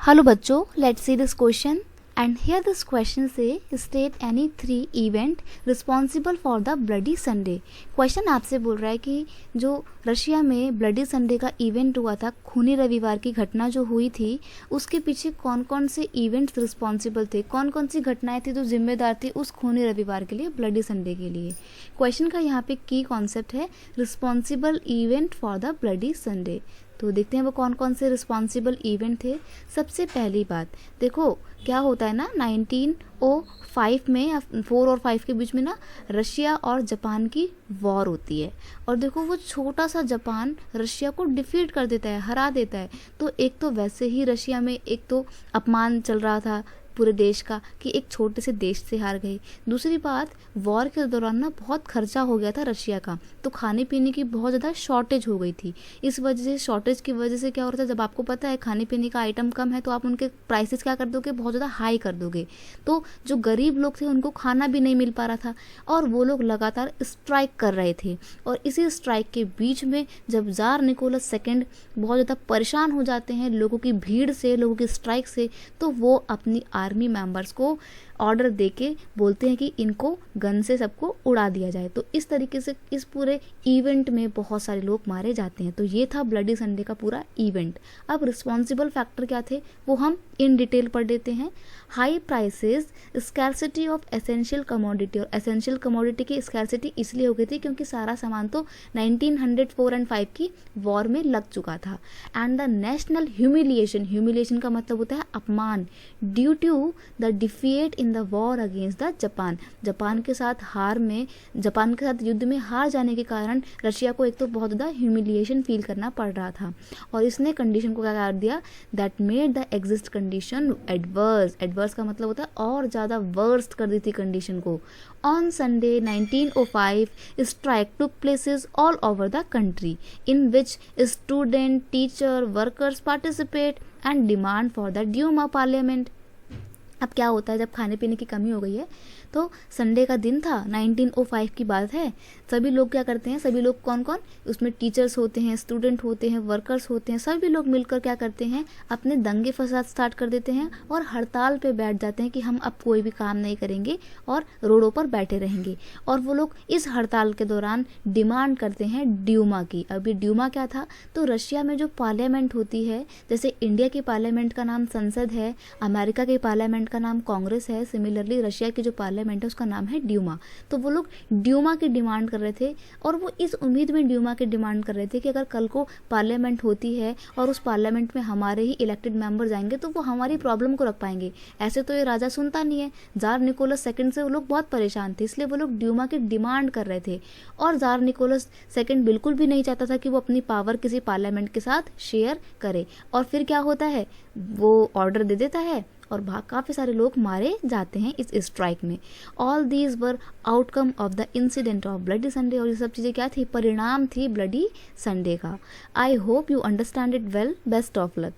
Hello बच्चों, let's see this question. And here this question say state any three event responsible for the bloody Sunday. Question आपसे बोल रहा है कि जो रशिया में ब्लडी संडे का इवेंट हुआ था, खूनी रविवार की घटना जो हुई थी, उसके पीछे कौन कौन से इवेंट्स रिस्पॉन्सिबल थे, कौन कौन सी घटनाएं थी जो जिम्मेदार थी उस खूनी रविवार के लिए, ब्लडी संडे के लिए. क्वेश्चन का यहाँ पे की कॉन्सेप्ट है responsible event for the bloody Sunday. तो देखते हैं वो कौन कौन से रिस्पॉन्सिबल इवेंट थे. सबसे पहली बात देखो, क्या होता है ना 1905 में 4 और 5 के बीच में ना रशिया और जापान की वॉर होती है. और देखो वो छोटा सा जापान रशिया को डिफीट कर देता है, हरा देता है. तो एक तो वैसे ही रशिया में एक तो अपमान चल रहा था पूरे देश का कि एक छोटे से देश से हार गई. दूसरी बात, वॉर के दौरान ना बहुत खर्चा हो गया था रशिया का, तो खाने पीने की बहुत ज़्यादा शॉर्टेज हो गई थी. इस वजह से शॉर्टेज की वजह से क्या हो रहा था, जब आपको पता है खाने पीने का आइटम कम है तो आप उनके प्राइसेस क्या कर दोगे, बहुत ज़्यादा हाई कर दोगे. तो जो गरीब लोग थे उनको खाना भी नहीं मिल पा रहा था और वो लोग लगातार स्ट्राइक कर रहे थे. और इसी स्ट्राइक के बीच में जब जार निकोलस सेकेंड बहुत ज़्यादा परेशान हो जाते हैं लोगों की भीड़ से, लोगों की स्ट्राइक से, तो वो अपनी आर्मी मेंबर्स को ऑर्डर देके बोलते हैं कि इनको गन से सबको उड़ा दिया जाए. तो इस तरीके से इस पूरे इवेंट में बहुत सारे लोग मारे जाते हैं. तो ये था ब्लडी संडे का पूरा इवेंट. अब रिस्पॉन्सिबल फैक्टर क्या थे वो हम इन डिटेल पढ़ लेते हैं. High prices, scarcity of essential commodity. और एसेंशियल कमोडिटी की स्कैरसिटी इसलिए हो गई थी क्योंकि सारा सामान तो 1904 एंड 5 की वॉर में लग चुका था. And the national humiliation, humiliation का मतलब होता है अपमान, due to the defeat in the war against the Japan. Japan के साथ युद्ध में हार जाने के कारण रशिया को एक तो बहुत ज़्यादा ह्यूमिलिएशन फील करना पड़ रहा था. और इसने कंडीशन को क्या कर दिया, that made the exist condition adverse. Adverse का मतलब होता है और ज़्यादा वर्स्ट कर दी थी कंडीशन को. On Sunday 1905 strike took places all over the country in which student, teacher, workers participate and demand for the Duma parliament. अब क्या होता है, जब खाने पीने की कमी हो गई है तो संडे का दिन था, 1905 की बात है. सभी लोग क्या करते हैं, सभी लोग कौन कौन, उसमें टीचर्स होते हैं, स्टूडेंट होते हैं, वर्कर्स होते हैं, सभी लोग मिलकर क्या करते हैं, अपने दंगे फसाद स्टार्ट कर देते हैं और हड़ताल पे बैठ जाते हैं कि हम अब कोई भी काम नहीं करेंगे और रोडों पर बैठे रहेंगे. और वो लोग इस हड़ताल के दौरान डिमांड करते हैं ड्यूमा की. अब ये ड्यूमा क्या था, तो रशिया में जो पार्लियामेंट होती है, जैसे इंडिया की पार्लियामेंट का नाम संसद है, अमेरिका की पार्लियामेंट का नाम कांग्रेस है, सिमिलरली रशिया की जो पार्लियामेंट है उसका नाम है ड्यूमा. तो वो लोग ड्यूमा की डिमांड कर रहे थे और वो इस उम्मीद में ड्यूमा की डिमांड कर रहे थे कि अगर कल को पार्लियामेंट होती है और उस पार्लियामेंट में हमारे ही इलेक्टेड मेंबर जाएंगे तो वो हमारी प्रॉब्लम को रख पाएंगे. ऐसे तो ये राजा सुनता नहीं है. जार निकोलस सेकंड से वो लोग बहुत परेशान थे, इसलिए वो लोग ड्यूमा की डिमांड कर रहे थे. और जार निकोलस सेकंड बिल्कुल भी नहीं चाहता था कि वो अपनी पावर किसी पार्लियामेंट के साथ शेयर करे. और फिर क्या होता है, वो ऑर्डर दे देता है और काफ़ी सारे लोग मारे जाते हैं इस स्ट्राइक में. All these were outcome of the incident of bloody Sunday. और ये सब चीज़ें क्या थी, परिणाम थी ब्लडी संडे का. I hope you understand it well. Best of luck.